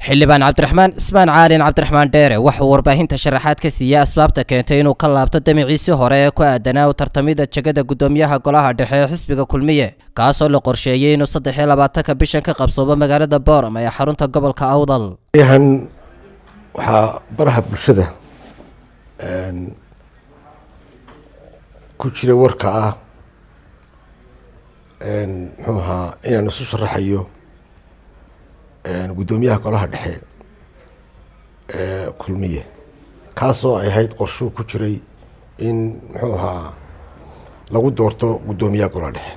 xildhibaan cabdiraxmaan ismaan caalin cabdiraxmaan dheere waxa uu warbaahinta sharaxaad ka siiyay asbaabta keentay inuu ka laabto damiciisii hore ee ku aadanaa u tartamida jagada gudoomiyaha golaha dhexe ee xisbiga kulmiye kaasoo la qorsheeyay inuu 23 bishan ka qabsoomo magaalada Boorama ee xarunta gobolka Awdal. waxaa baraha bulshada ku jira warka muxuu ahaa inaan isu sharaxayo gudoomiyaha golaha dhexe kulmiye kaasoo ay ahayd qorsho ku jiray in muxuu ahaa lagu doorto gudoomiyaha golaha dhexe.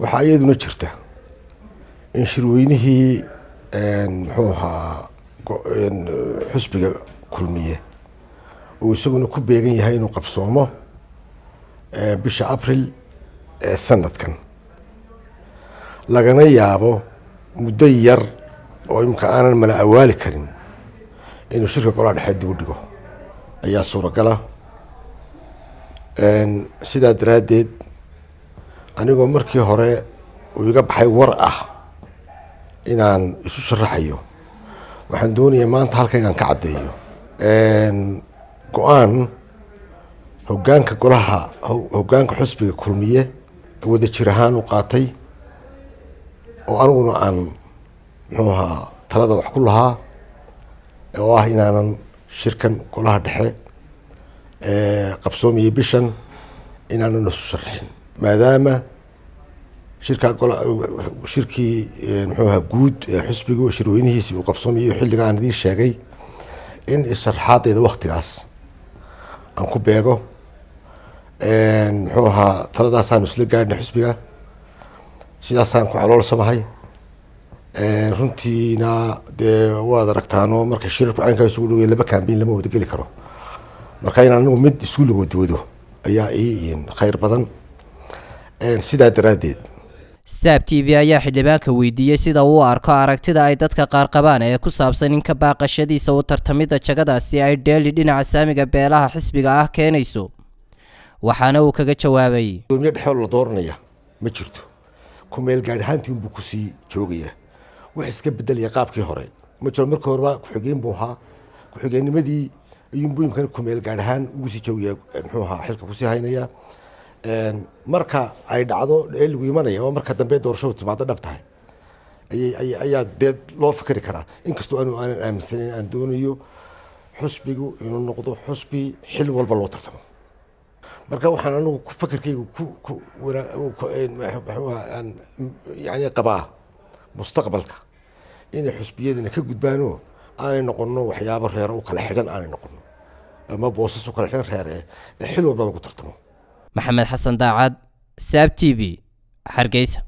waxaa iyaduna jirta in shirweynihii muxuu ahaa xisbiga kulmiye uu isaguna ku beegan yahay inuu qabsoomo bisha April sanadkan, lagana yaabo muddo yar oo imka aanan mala awaali karin inuu shirka golaha dhexe dib u dhigo ayaa suuragala. sidaa daraaddeed anigoo markii hore uu iga baxay war inaan isu sharaxayo, waxaan doonayaa maanta halkan inaan ka caddeeyo go-aan hoggaanka golaha hoggaanka xisbiga kulmiye wada jir ahaan u qaatay oo aniguna aan muxuu ahaa talada wax ku lahaa, oo inaanan shirkan golaha dhexe qabsoomiyey bishan inaanan isu sharaxin maadaama shirkii muxuu ahaa guud ee xisbigu shirweynihiisi uu qabsoomiyo xilliga aan idiin sheegay in sharaxaadeeda waqtigaas aan ku beego. muxuu ahaa taladaasaan isla gaadhnay xisbiga, sidaasaan ku caloolsamahay. runtiina dee waad aragtaano marka shirarku caynkaa isugu dhowey laba kaambiin lama wada geli karo, marka inaan anigu mid isku lawadwado ayaa ii khayr badan. sidaa daraaddeed Saab TV ayaa xildhibaanka weydiiyay sida uu arko aragtida ay dadka qaar qabaan ee ku saabsan in ka baaqashadiisa uu tartamida jagadaasi ay dheeli dhinaca saamiga beelaha xisbiga keenayso, waxaana uu kaga jawaabay gudoomiye dhexe la dooranaya ma jirto, ku meel gaar ahaantii buu ku sii joogaya, wax iska bedelaya qaabkii hore ma jiro. markii horeba ku-xigeen buu ahaa, ku-xigeennimadii ayuunbuu imkan ku meel gaar ahaan ugu sii joogaya, muxuu ahaa xilka kusii haynaya. marka ay dhacdo dheeligu imanaya oo marka dambe doorashadu timaado dhab tahay ayaa dee loo fikri karaa, inkastoo aanan aaminsanin aan doonayo xusbigu inuu noqdo xusbi xil walba loo tartamo. marka waxaan anigu fikirkaygu yani qabaa mustaqbalka inay xusbiyadina ka gudbaano aanay noqono waxyaabo reero u kala xidhan, aanay noqono ama boosas u kala xidhan reer ee xil walba lagu tartamo. Maxamed Xasan Daacad, Saab TV, Hargeysa.